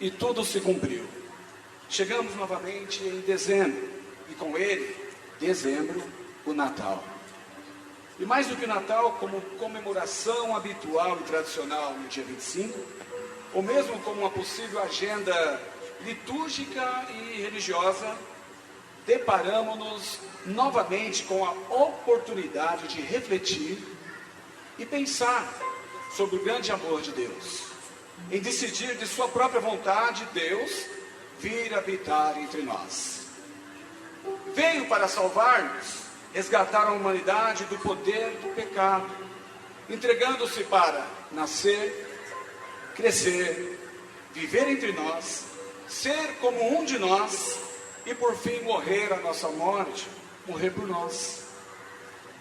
e tudo se cumpriu. Chegamos novamente em dezembro, e com ele, dezembro, o Natal. E mais do que o Natal, como comemoração habitual e tradicional no dia 25, ou mesmo como uma possível agenda litúrgica e religiosa, deparamos-nos novamente com a oportunidade de refletir e pensar sobre o grande amor de Deus, em decidir de sua própria vontade, Deus vir habitar entre nós. Veio para salvar-nos, resgatar a humanidade do poder do pecado, entregando-se para nascer, crescer, viver entre nós, ser como um de nós e por fim morrer a nossa morte, morrer por nós.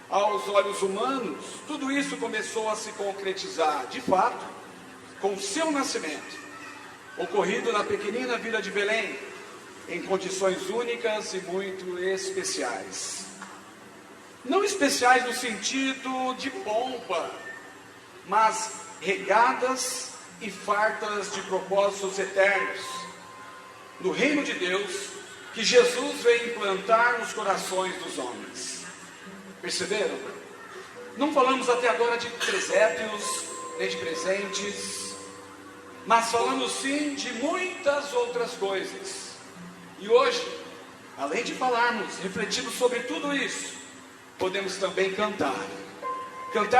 Aos olhos humanos, tudo isso começou a se concretizar, de fato, com o seu nascimento, ocorrido na pequenina vila de Belém, em condições únicas e muito especiais. Não especiais no sentido de pompa, mas regadas e fartas de propósitos eternos, no reino de Deus, que Jesus veio implantar nos corações dos homens. Perceberam? Não falamos até agora de presépios, nem de presentes, mas falamos sim de muitas outras coisas. E hoje, além de falarmos, refletirmos sobre tudo isso, podemos também cantar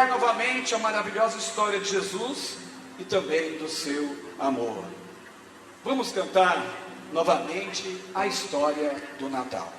novamente a maravilhosa história de Jesus e também do seu amor. Vamos cantar novamente a história do Natal.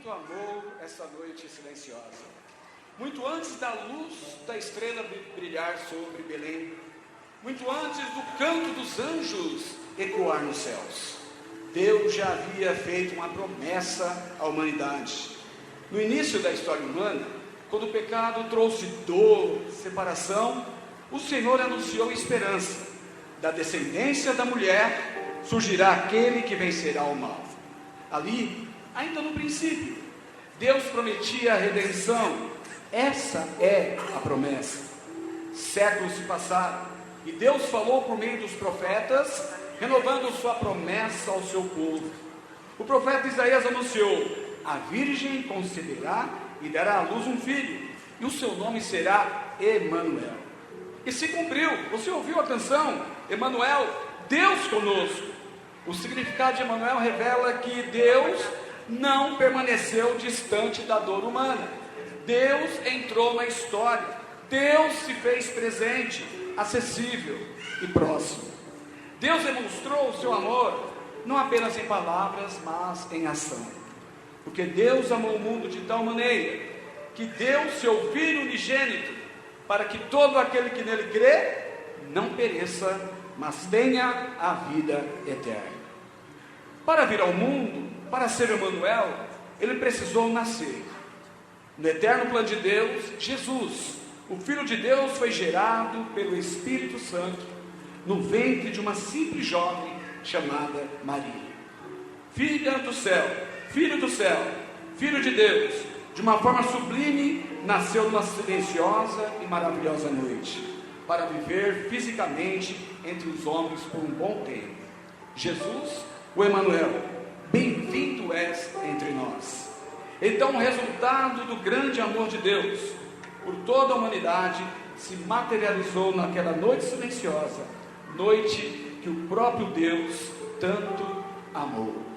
muito amou essa noite silenciosa. Muito antes da luz da estrela brilhar sobre Belém, muito antes do canto dos anjos ecoar nos céus, Deus já havia feito uma promessa à humanidade. No início da história humana, quando o pecado trouxe dor, separação, o Senhor anunciou esperança. Da descendência da mulher surgirá aquele que vencerá o mal. Ali, ainda no princípio, Deus prometia a redenção. Essa é a promessa. Séculos se passaram e Deus falou por meio dos profetas, renovando sua promessa ao seu povo. O profeta Isaías anunciou: a virgem conceberá e dará à luz um filho, e o seu nome será Emanuel. E se cumpriu. Você ouviu a canção Emanuel, Deus conosco. O significado de Emanuel revela que Deus não permaneceu distante da dor humana. Deus entrou na história. Deus se fez presente, acessível e próximo. Deus demonstrou o seu amor não apenas em palavras, mas em ação. Porque Deus amou o mundo de tal maneira que deu seu Filho unigênito, para que todo aquele que nele crê não pereça, mas tenha a vida eterna. Para vir ao mundo, para ser Emanuel, ele precisou nascer. No eterno plano de Deus, Jesus, o Filho de Deus, foi gerado pelo Espírito Santo no ventre de uma simples jovem chamada Maria. Filha do céu, filho do céu, filho de Deus, de uma forma sublime, nasceu numa silenciosa e maravilhosa noite, para viver fisicamente entre os homens por um bom tempo. Jesus, o Emanuel, bem-vindo és entre nós. Então o resultado do grande amor de Deus por toda a humanidade se materializou naquela noite silenciosa, noite que o próprio Deus tanto amou.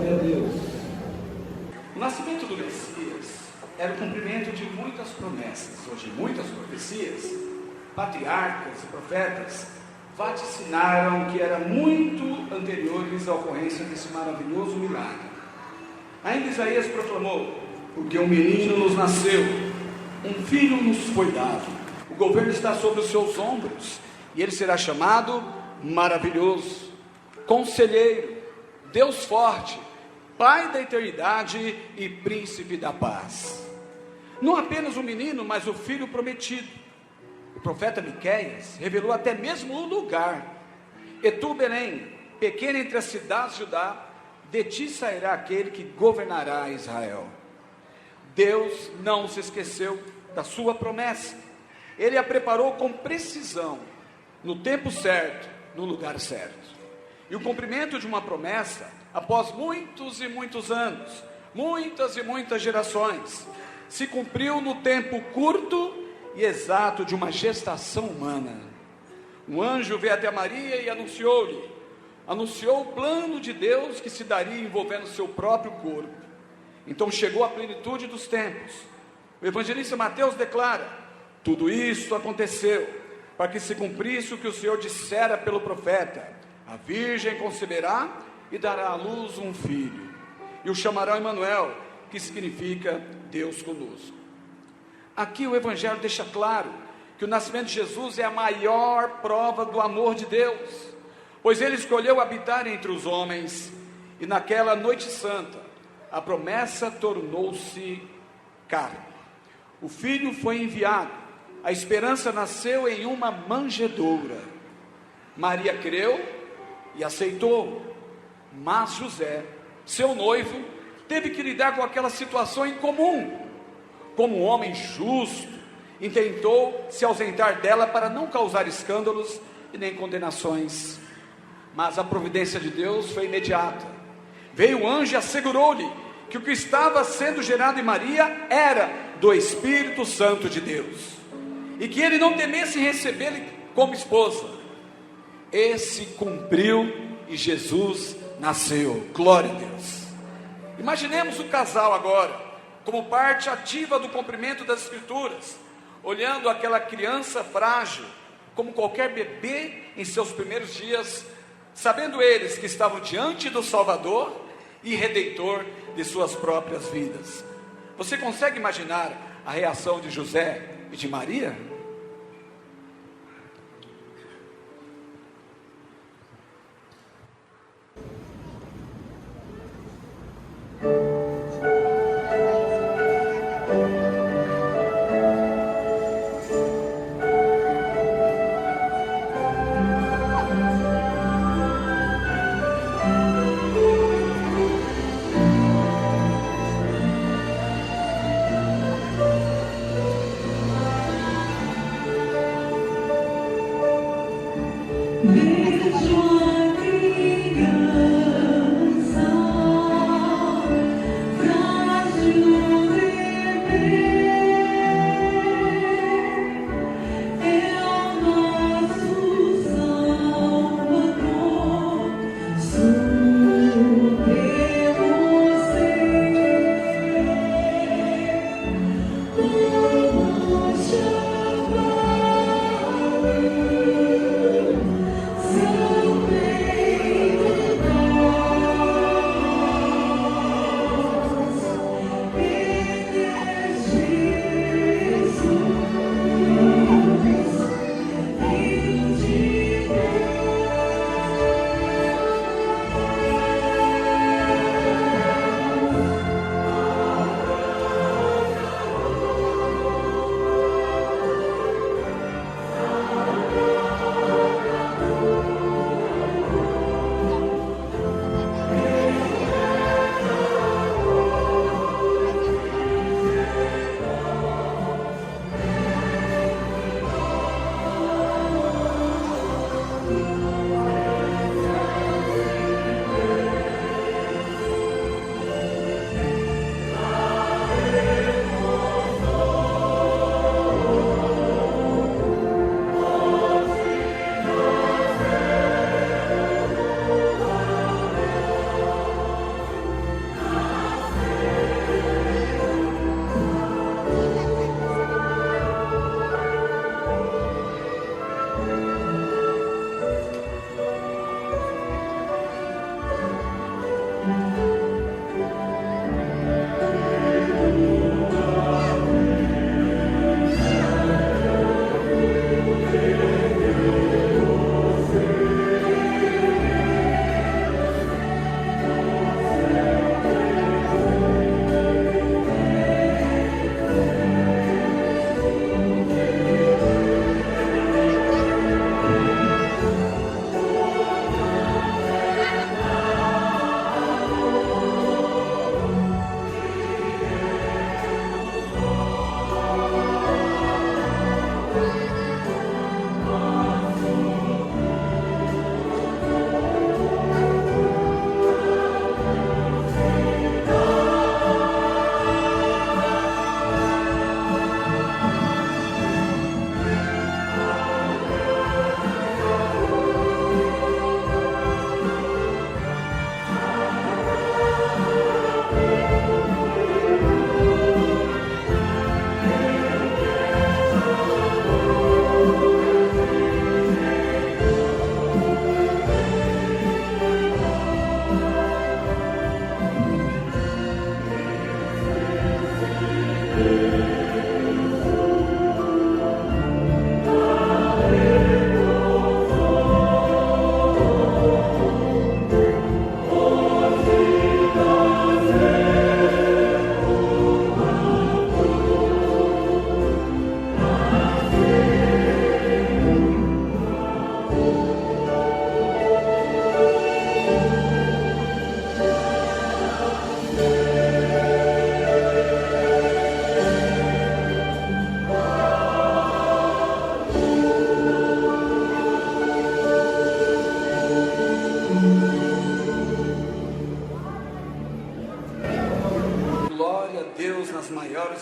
Glória a Deus. O nascimento do Messias era o cumprimento de muitas promessas, ou de muitas profecias. Patriarcas e profetas vaticinaram que eram muito anteriores à ocorrência desse maravilhoso milagre. Ainda Isaías proclamou: porque um menino nos nasceu, um filho nos foi dado, o governo está sobre os seus ombros, e ele será chamado Maravilhoso, Conselheiro, Deus Forte, Pai da eternidade e Príncipe da paz. Não apenas o menino, mas o filho prometido. O profeta Miqueias revelou até mesmo o lugar: e tu, Belém, pequena entre as cidades de Judá, de ti sairá aquele que governará Israel. Deus não se esqueceu da sua promessa. Ele a preparou com precisão, no tempo certo, no lugar certo. E o cumprimento de uma promessa, após muitos e muitos anos, muitas e muitas gerações, se cumpriu no tempo curto e exato de uma gestação humana. Um anjo veio até Maria e anunciou o plano de Deus que se daria envolvendo seu próprio corpo. Então chegou a plenitude dos tempos. O evangelista Mateus declara: tudo isso aconteceu para que se cumprisse o que o Senhor dissera pelo profeta: a virgem conceberá e dará à luz um filho, e o chamarão Emanuel, que significa Deus conosco. Aqui o evangelho deixa claro que o nascimento de Jesus é a maior prova do amor de Deus, pois ele escolheu habitar entre os homens, e naquela noite santa a promessa tornou-se carne. O filho foi enviado, a esperança nasceu em uma manjedoura. Maria creu e aceitou, mas José, seu noivo, teve que lidar com aquela situação incomum. Como um homem justo, intentou se ausentar dela para não causar escândalos e nem condenações. Mas a providência de Deus foi imediata. Veio o anjo e assegurou-lhe que o que estava sendo gerado em Maria era do Espírito Santo de Deus, e que ele não temesse recebê-la como esposa. Esse cumpriu e Jesus nasceu. Glória a Deus. Imaginemos o casal agora, como parte ativa do cumprimento das Escrituras, olhando aquela criança frágil, como qualquer bebê em seus primeiros dias, sabendo eles que estavam diante do Salvador e Redentor de suas próprias vidas. Você consegue imaginar a reação de José e de Maria?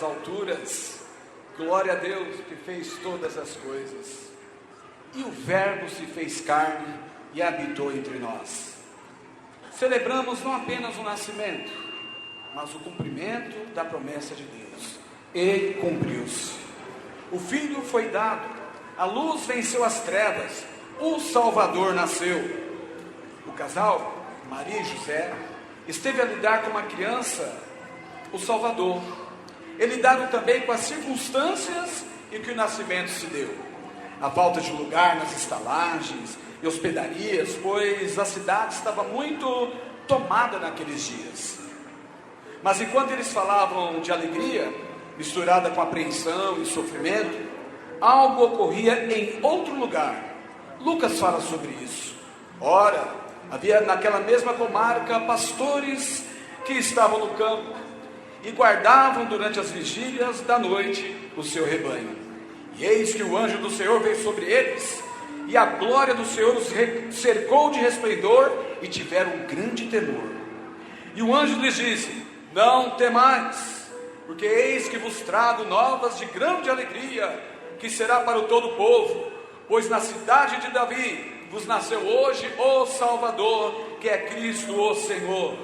Alturas, glória a Deus que fez todas as coisas, e o Verbo se fez carne e habitou entre nós. Celebramos não apenas o nascimento, mas o cumprimento da promessa de Deus. Ele cumpriu-se. O Filho foi dado, a luz venceu as trevas, o Salvador nasceu. O casal, Maria e José, esteve a lidar com uma criança, o Salvador. Eles lidaram também com as circunstâncias em que o nascimento se deu. A falta de lugar nas estalagens e hospedarias, pois a cidade estava muito tomada naqueles dias. Mas enquanto eles falavam de alegria, misturada com apreensão e sofrimento, algo ocorria em outro lugar. Lucas fala sobre isso. Ora, havia naquela mesma comarca pastores que estavam no campo e guardavam durante as vigílias da noite o seu rebanho. E eis que o anjo do Senhor veio sobre eles, e a glória do Senhor os cercou de resplendor, e tiveram um grande temor. E o anjo lhes disse: não temais, porque eis que vos trago novas de grande alegria, que será para o todo o povo, pois na cidade de Davi vos nasceu hoje o Salvador, que é Cristo o Senhor.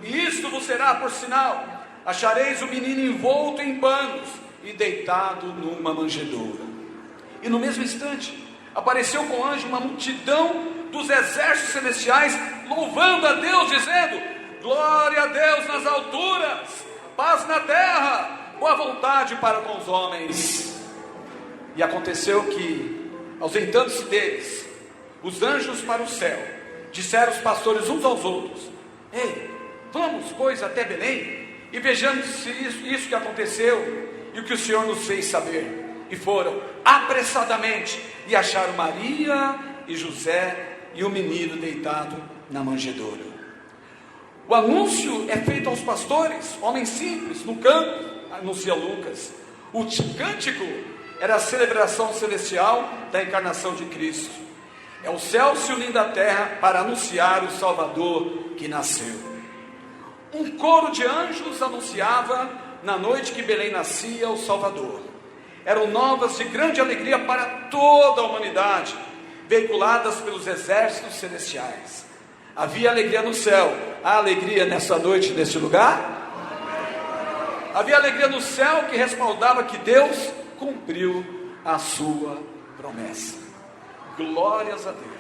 E isto vos será por sinal: achareis o menino envolto em panos e deitado numa manjedoura. E no mesmo instante apareceu com o anjo uma multidão dos exércitos celestiais, louvando a Deus, dizendo: glória a Deus nas alturas, paz na terra, boa vontade para com os homens. E aconteceu que, ausentando-se deles, os anjos para o céu, disseram os pastores uns aos outros: ei, vamos, pois, até Belém, e vejamos se isso que aconteceu, e o que o Senhor nos fez saber. E foram apressadamente, e acharam Maria e José, e o menino deitado na manjedoura. O anúncio é feito aos pastores, homens simples, no campo, anuncia Lucas. O cântico era a celebração celestial da encarnação de Cristo. É o céu se unindo à terra para anunciar o Salvador que nasceu. Um coro de anjos anunciava, na noite que Belém nascia, o Salvador. Eram novas de grande alegria para toda a humanidade, veiculadas pelos exércitos celestiais. Havia alegria no céu. Há alegria nessa noite, neste lugar? Havia alegria no céu que respaldava que Deus cumpriu a sua promessa. Glórias a Deus.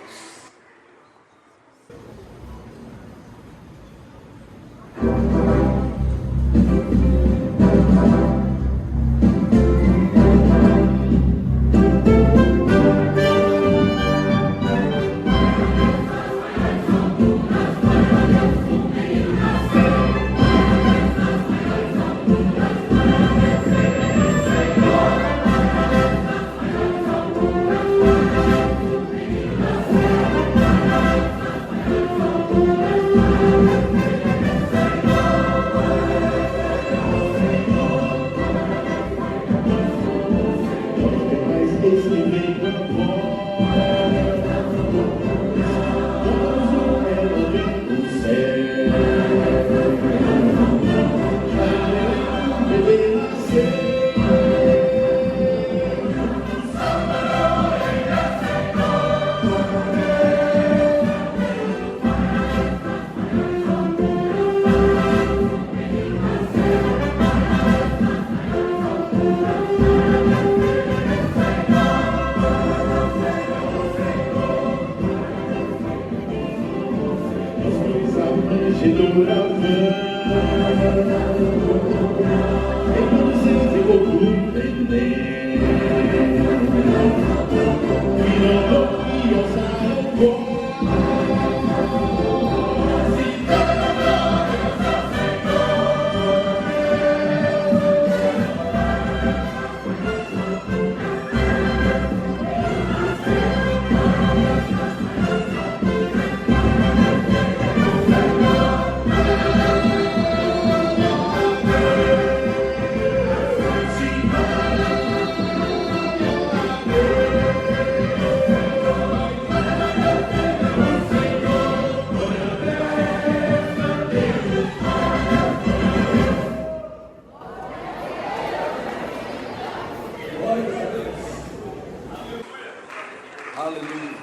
Aleluia.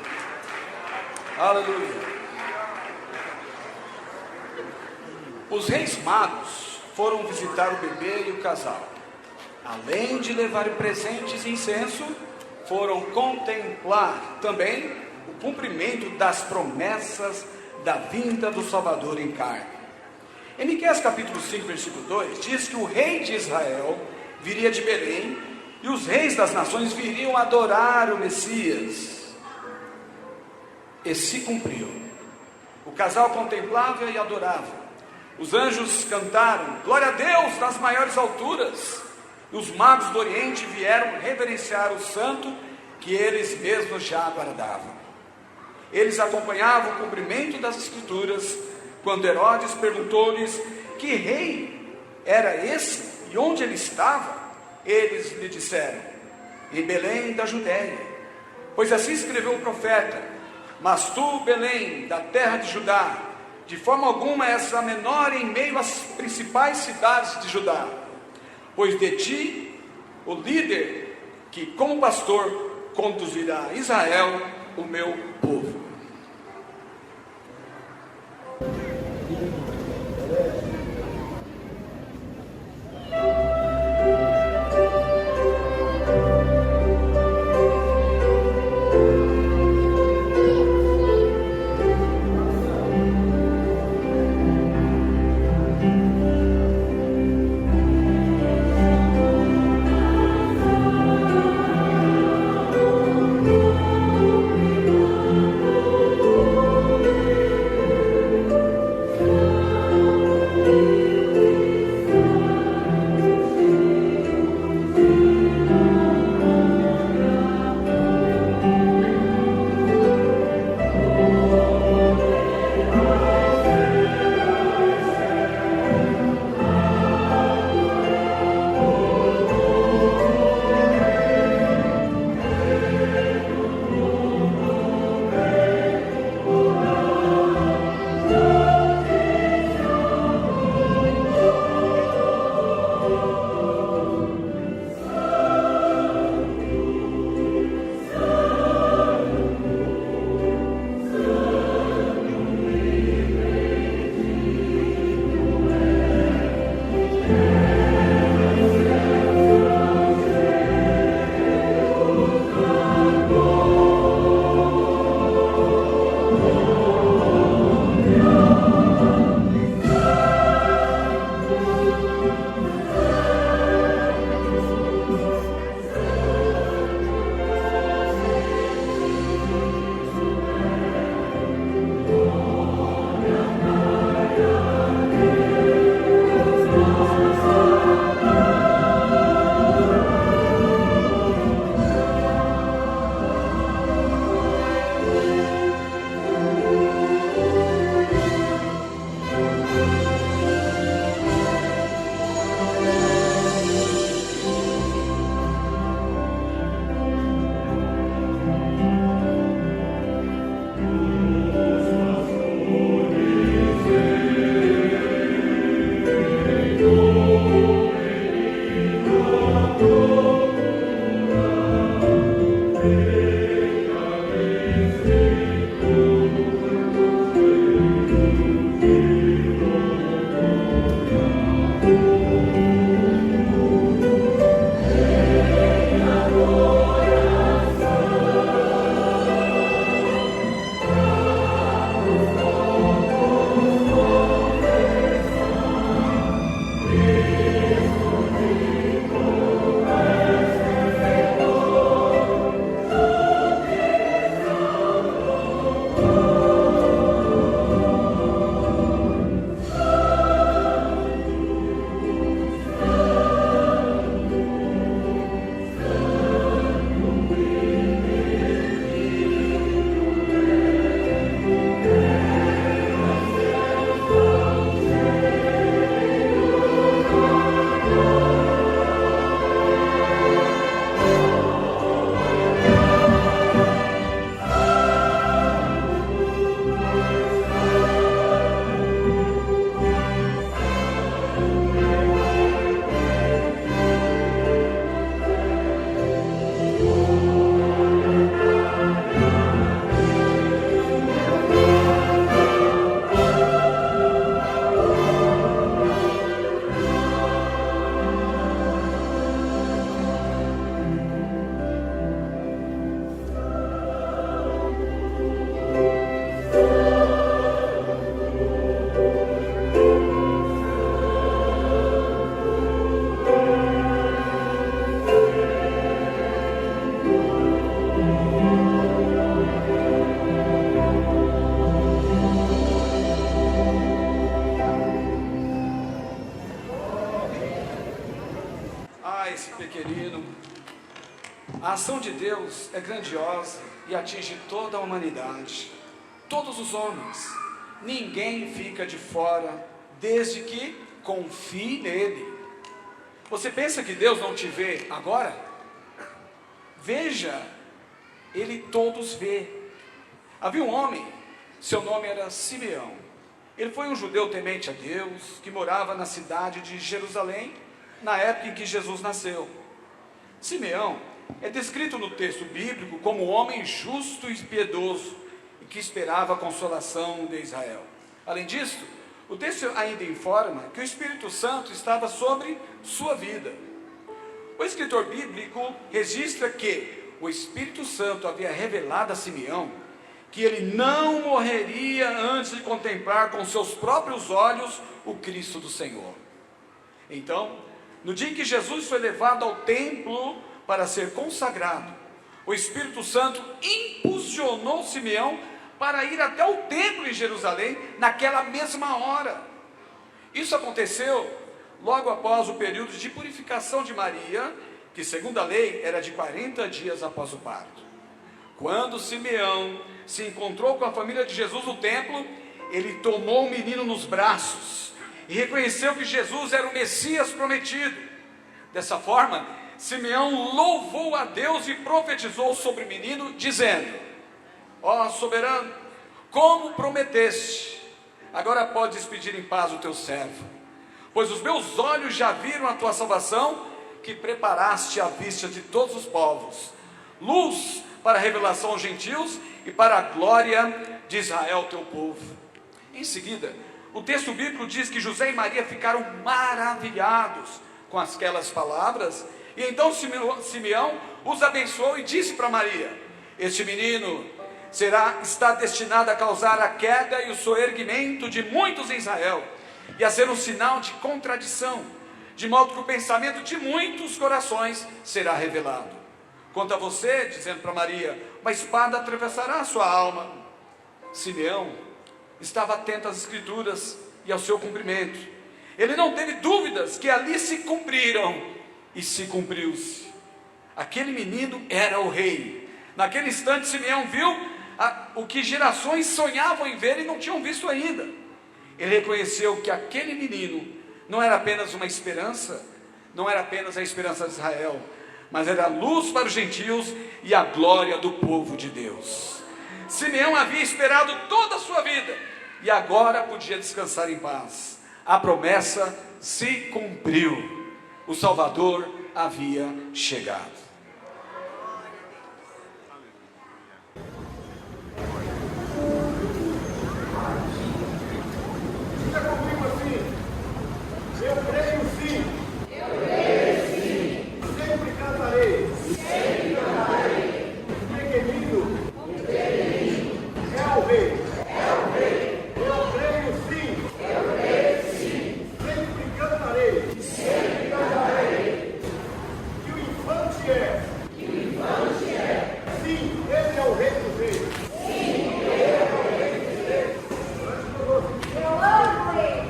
Aleluia. Os reis magos foram visitar o bebê e o casal. Além de levarem presentes e incenso, foram contemplar também o cumprimento das promessas da vinda do Salvador em carne. Em Miqueias capítulo 5, versículo 2, diz que o rei de Israel viria de Belém e os reis das nações viriam adorar o Messias. E se cumpriu. O casal contemplava e adorava. Os anjos cantaram glória a Deus nas maiores alturas. E os magos do Oriente vieram reverenciar o santo que eles mesmos já aguardavam. Eles acompanhavam o cumprimento das escrituras. Quando Herodes perguntou-lhes que rei era esse e onde ele estava, eles lhe disseram: em Belém da Judéia, pois assim escreveu o profeta: mas tu, Belém, da terra de Judá, de forma alguma és a menor em meio às principais cidades de Judá, pois de ti o líder que como pastor conduzirá a Israel, o meu povo. a esse pequenino. A ação de Deus é grandiosa e atinge toda a humanidade, todos os homens. Ninguém fica de fora, desde que confie nele. Você pensa que Deus não te vê agora? Veja, Ele todos vê. Havia um homem, seu nome era Simeão. Ele foi um judeu temente a Deus, que morava na cidade de Jerusalém, na época em que Jesus nasceu. Simeão é descrito no texto bíblico como um homem justo e piedoso, e que esperava a consolação de Israel. Além disso, o texto ainda informa que o Espírito Santo estava sobre sua vida. O escritor bíblico registra que o Espírito Santo havia revelado a Simeão que ele não morreria antes de contemplar com seus próprios olhos o Cristo do Senhor. Então, no dia em que Jesus foi levado ao templo para ser consagrado, o Espírito Santo impulsionou Simeão para ir até o templo em Jerusalém naquela mesma hora. Isso aconteceu logo após o período de purificação de Maria, que segundo a lei era de 40 dias após o parto. Quando Simeão se encontrou com a família de Jesus no templo, ele tomou o menino nos braços e reconheceu que Jesus era o Messias prometido. Dessa forma, Simeão louvou a Deus e profetizou sobre o menino, dizendo: ó soberano, como prometeste, agora podes despedir em paz o teu servo, pois os meus olhos já viram a tua salvação, que preparaste à vista de todos os povos, luz para a revelação aos gentios e para a glória de Israel teu povo. Em seguida, o texto bíblico diz que José e Maria ficaram maravilhados com aquelas palavras, e então Simeão os abençoou e disse para Maria: este menino está destinado a causar a queda e o soerguimento de muitos em Israel, e a ser um sinal de contradição, de modo que o pensamento de muitos corações será revelado. Quanto a você, dizendo para Maria, uma espada atravessará a sua alma. Simeão estava atento às Escrituras e ao seu cumprimento. Ele não teve dúvidas que ali se cumpriram, e se cumpriu-se. Aquele menino era o rei. Naquele instante Simeão viu o que gerações sonhavam em ver e não tinham visto ainda. Ele reconheceu que aquele menino não era apenas uma esperança, não era apenas a esperança de Israel, mas era a luz para os gentios e a glória do povo de Deus. Simeão havia esperado toda a sua vida e agora podia descansar em paz. A promessa se cumpriu. O Salvador havia chegado. Diga comigo assim: eu creio sim. Sempre cantarei. O pequenino é o rei. Eu creio sim. Sempre cantarei. Que o infante é. Sim, ele é o rei dos reis. Eu amo ele.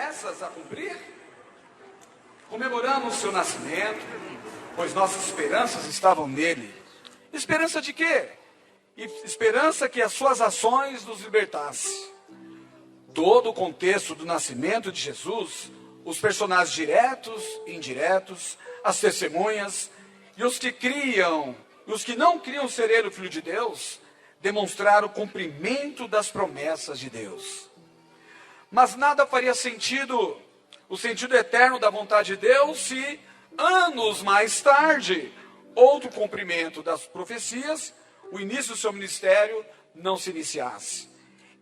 promessas a cumprir? Comemoramos seu nascimento, pois nossas esperanças estavam nele. Esperança de quê? Esperança que as suas ações nos libertassem. Todo o contexto do nascimento de Jesus, os personagens diretos e indiretos, as testemunhas e os que criam, e os que não criam ser ele o Filho de Deus, demonstraram o cumprimento das promessas de Deus. Mas nada faria sentido, o sentido eterno da vontade de Deus, se anos mais tarde, outro cumprimento das profecias, o início do seu ministério, não se iniciasse.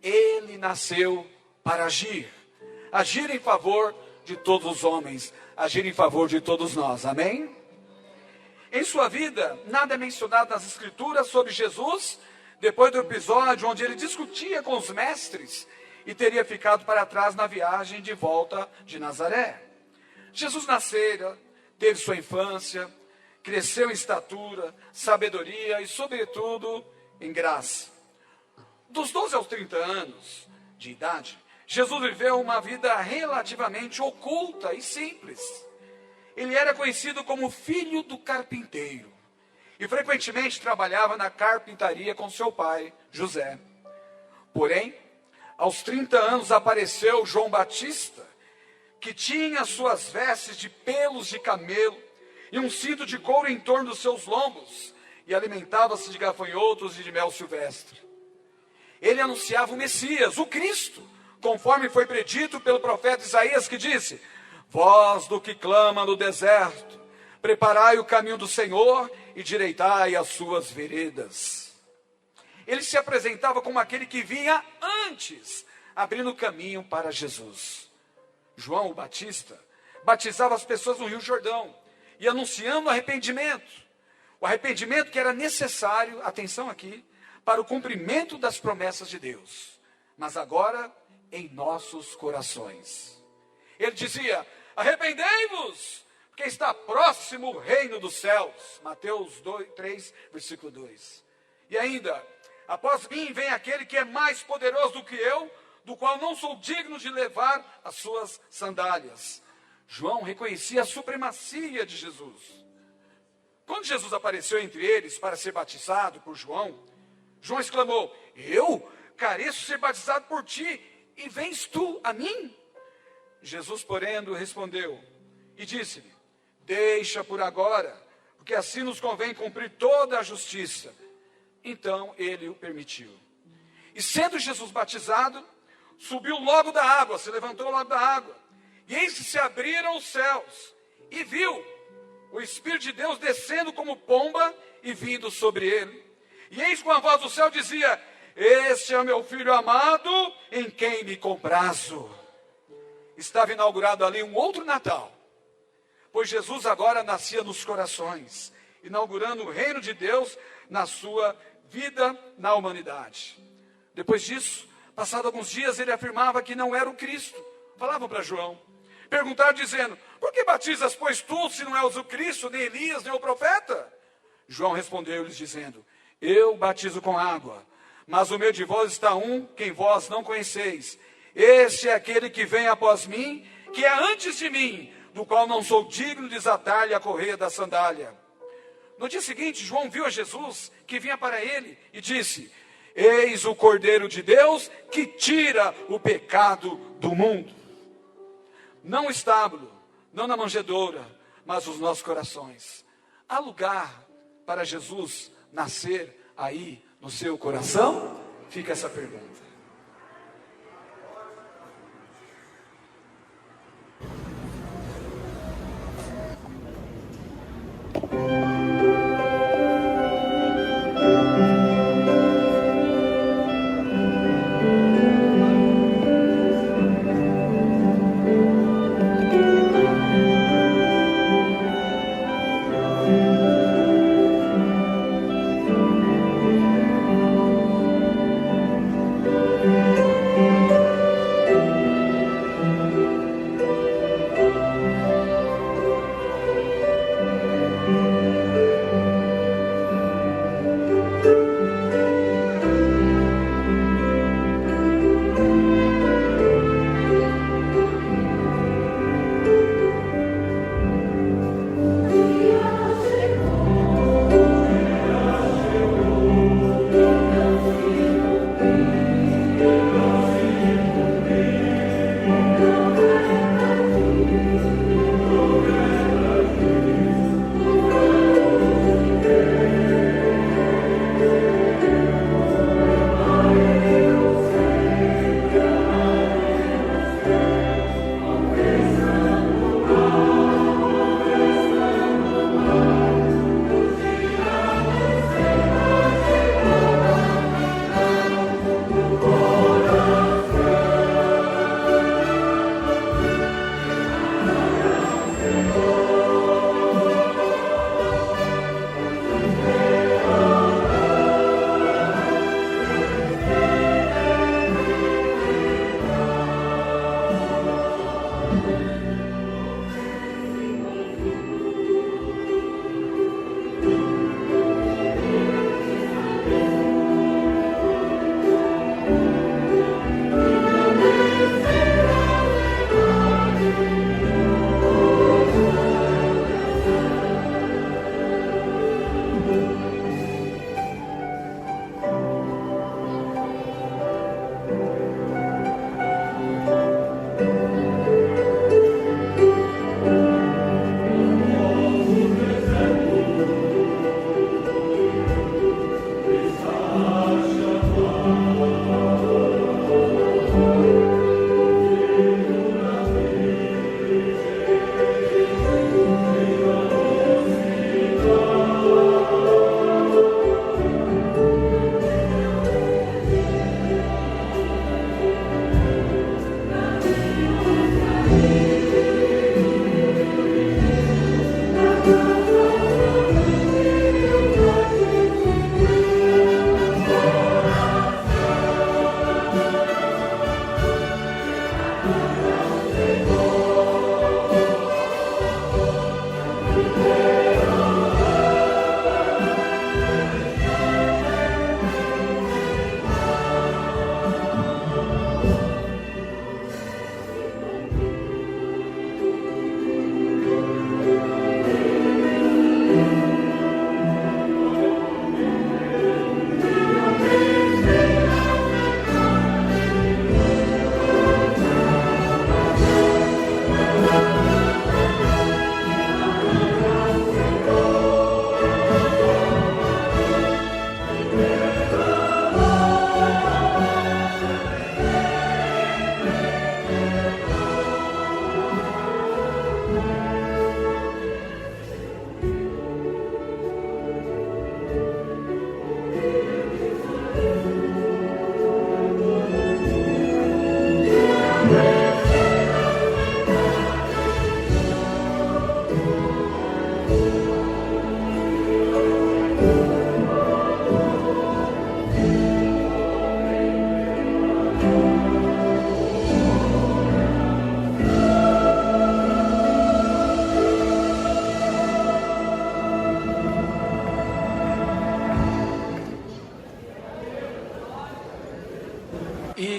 Ele nasceu para agir em favor de todos os homens, agir em favor de todos nós, amém? Em sua vida, nada é mencionado nas Escrituras sobre Jesus, depois do episódio onde ele discutia com os mestres e teria ficado para trás na viagem de volta de Nazaré. Jesus nascera, teve sua infância, cresceu em estatura, sabedoria e, sobretudo, em graça. Dos 12 aos 30 anos de idade, Jesus viveu uma vida relativamente oculta e simples. Ele era conhecido como filho do carpinteiro e frequentemente trabalhava na carpintaria com seu pai, José. Porém, aos 30 anos apareceu João Batista, que tinha suas vestes de pelos de camelo e um cinto de couro em torno dos seus lombos, e alimentava-se de gafanhotos e de mel silvestre. Ele anunciava o Messias, o Cristo, conforme foi predito pelo profeta Isaías, que disse: voz do que clama no deserto, preparai o caminho do Senhor e direitai as suas veredas. Ele se apresentava como aquele que vinha antes, abrindo caminho para Jesus. João o Batista batizava as pessoas no Rio Jordão e anunciando arrependimento. O arrependimento que era necessário, atenção aqui, para o cumprimento das promessas de Deus, mas agora em nossos corações. Ele dizia: arrependei-vos, porque está próximo o reino dos céus. Mateus 3, versículo 2. E ainda: após mim vem aquele que é mais poderoso do que eu, do qual não sou digno de levar as suas sandálias. João reconhecia a supremacia de Jesus. Quando Jesus apareceu entre eles para ser batizado por João, João exclamou: eu careço ser batizado por ti, e vens tu a mim? Jesus, porém, respondeu e disse-lhe: deixa por agora, porque assim nos convém cumprir toda a justiça. Então ele o permitiu. E sendo Jesus batizado, subiu logo da água, se levantou logo da água. E eis que se abriram os céus, e viu o Espírito de Deus descendo como pomba e vindo sobre ele. E eis com a voz do céu dizia: este é o meu filho amado, em quem me comprazo. Estava inaugurado ali um outro Natal, pois Jesus agora nascia nos corações, inaugurando o reino de Deus na sua vida na humanidade. Depois disso, passado alguns dias, ele afirmava que não era o Cristo. Falavam para João, perguntaram dizendo: por que batizas, pois, tu, se não és o Cristo, nem Elias, nem o profeta? João respondeu-lhes dizendo: eu batizo com água, mas no meio de vós está um quem vós não conheceis. Este é aquele que vem após mim, que é antes de mim, do qual não sou digno de desatar-lhe a correia da sandália. No dia seguinte, João viu a Jesus, que vinha para ele, e disse: eis o Cordeiro de Deus, que tira o pecado do mundo. Não o estábulo, não na manjedoura, mas os nossos corações. Há lugar para Jesus nascer aí no seu coração? Fica essa pergunta.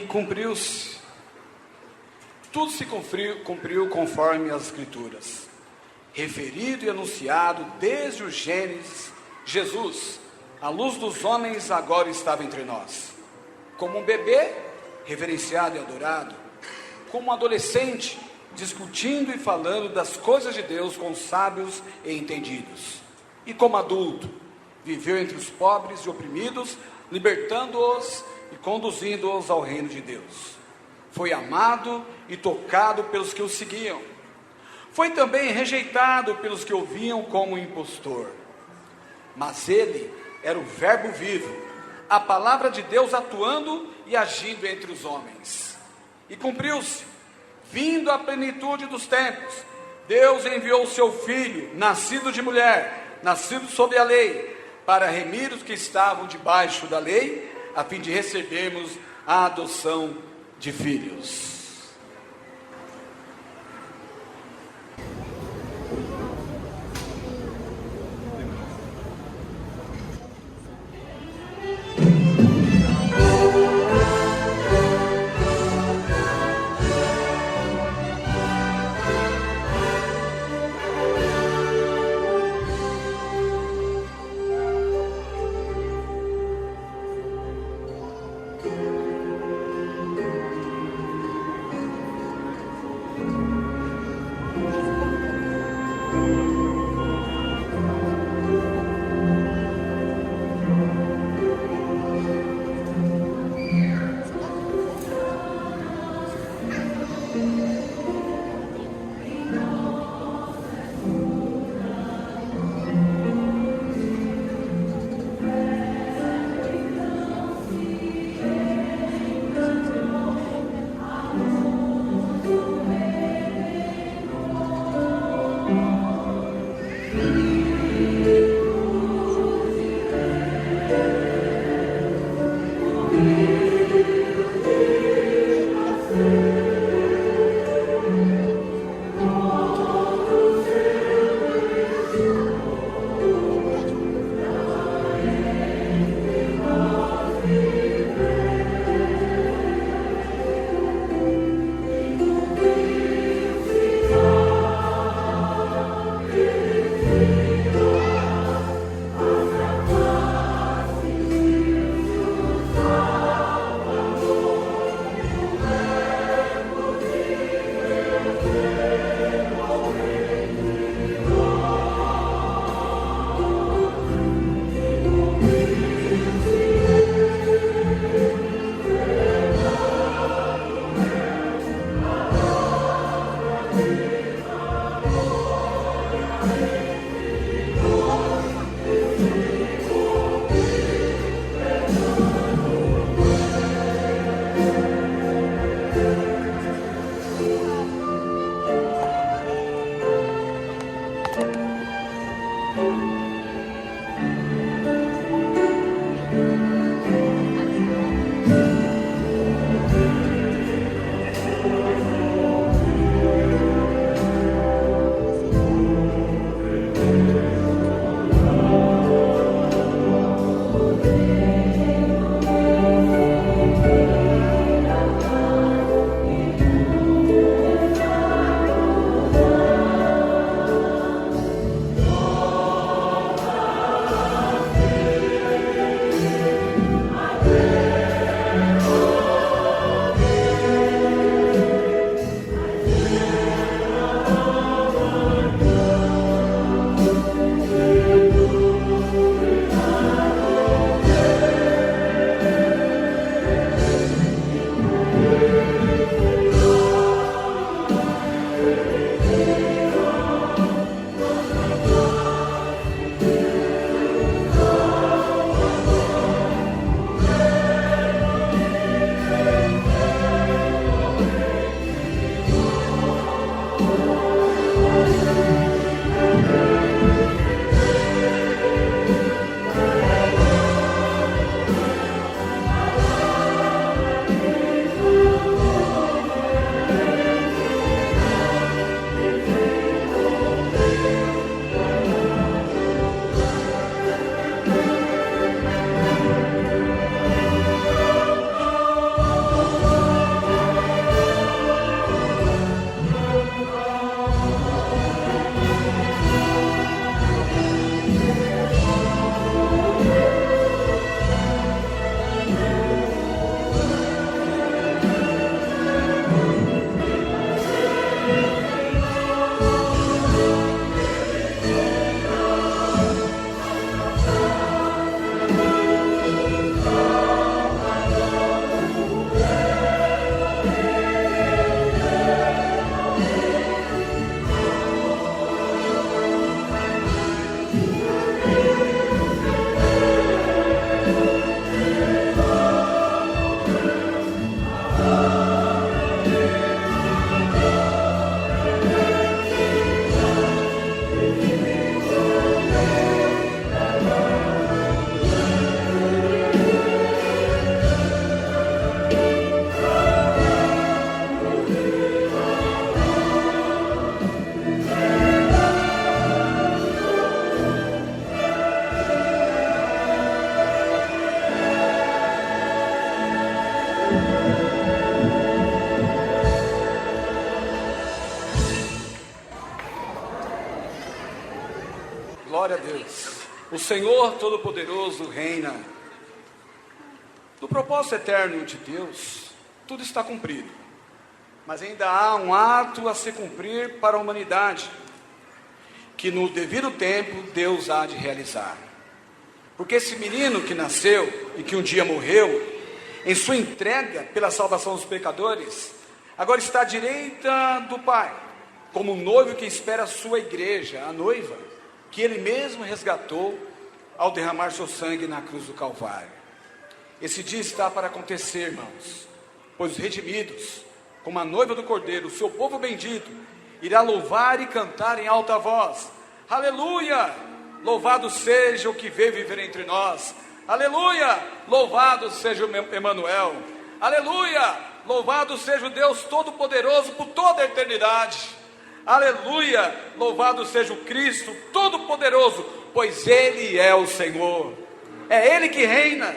cumpriu-se, tudo se cumpriu conforme as Escrituras, referido e anunciado desde o Gênesis. Jesus, a luz dos homens, agora estava entre nós, como um bebê reverenciado e adorado, como um adolescente discutindo e falando das coisas de Deus com sábios e entendidos, e como adulto viveu entre os pobres e oprimidos, libertando-os e conduzindo-os ao reino de Deus. Foi amado e tocado pelos que o seguiam. Foi também rejeitado pelos que o viam como impostor. Mas ele era o Verbo vivo, a palavra de Deus atuando e agindo entre os homens. E cumpriu-se, vindo a plenitude dos tempos, Deus enviou o seu Filho, nascido de mulher, nascido sob a lei, para remir os que estavam debaixo da lei, a fim de recebermos a adoção de filhos. Glória a Deus. O Senhor Todo-Poderoso reina. No propósito eterno de Deus, tudo está cumprido. Mas ainda há um ato a se cumprir para a humanidade, que no devido tempo Deus há de realizar. Porque esse menino que nasceu e que um dia morreu, em sua entrega pela salvação dos pecadores, agora está à direita do Pai, como um noivo que espera a sua igreja, a noiva, que ele mesmo resgatou ao derramar seu sangue na cruz do Calvário. Esse dia está para acontecer, irmãos, pois os redimidos, como a noiva do Cordeiro, o seu povo bendito, irá louvar e cantar em alta voz: aleluia! Louvado seja o que veio viver entre nós. Aleluia! Louvado seja o Emanuel. Aleluia! Louvado seja o Deus Todo-Poderoso por toda a eternidade. Aleluia! Louvado seja o Cristo Todo-Poderoso, pois Ele é o Senhor. É Ele que reina.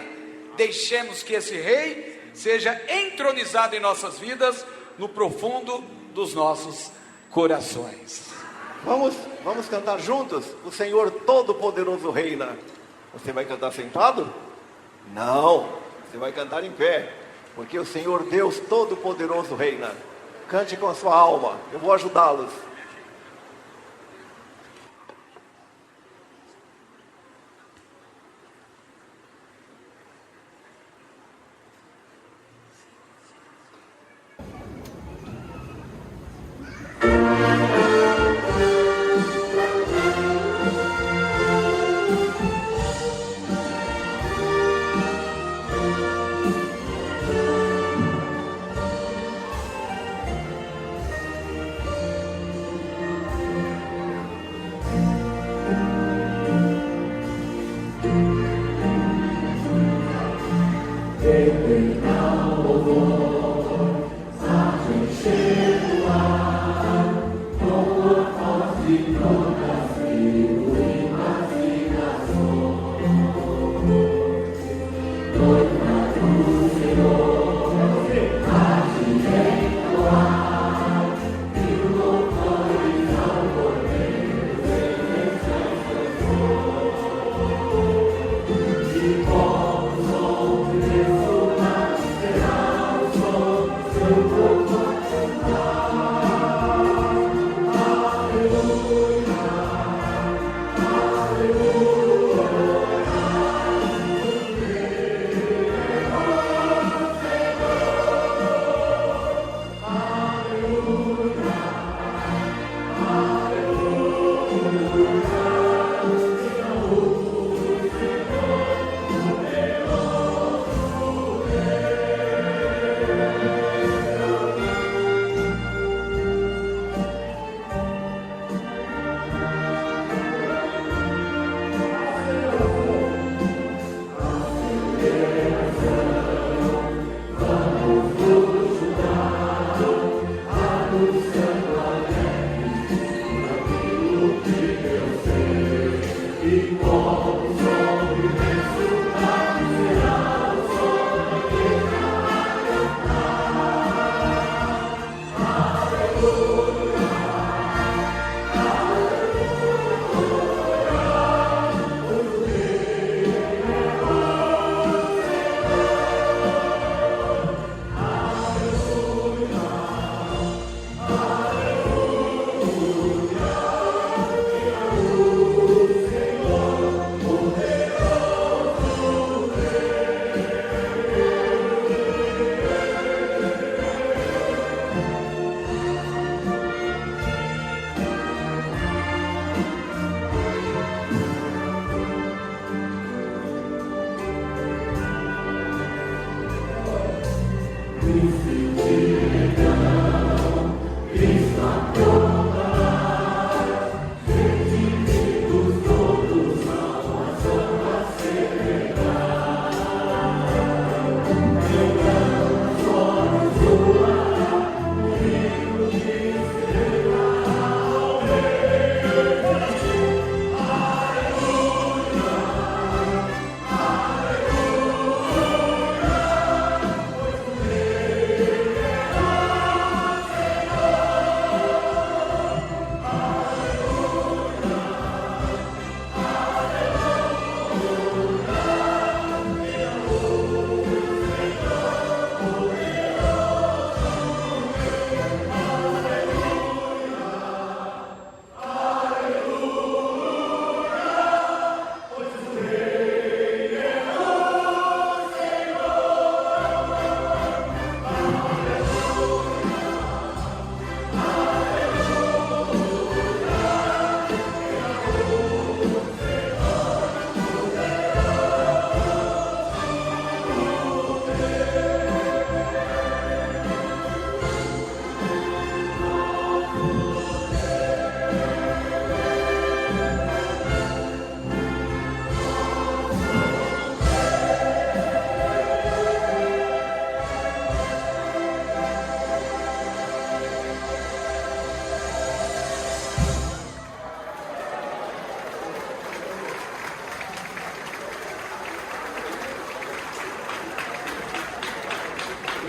Deixemos que esse Rei seja entronizado em nossas vidas, no profundo dos nossos corações. Vamos cantar juntos? O Senhor Todo-Poderoso reina. Você vai cantar sentado? Não, você vai cantar em pé, porque o Senhor Deus Todo-Poderoso reina. Cante com a sua alma, eu vou ajudá-los.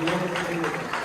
glória a Deus.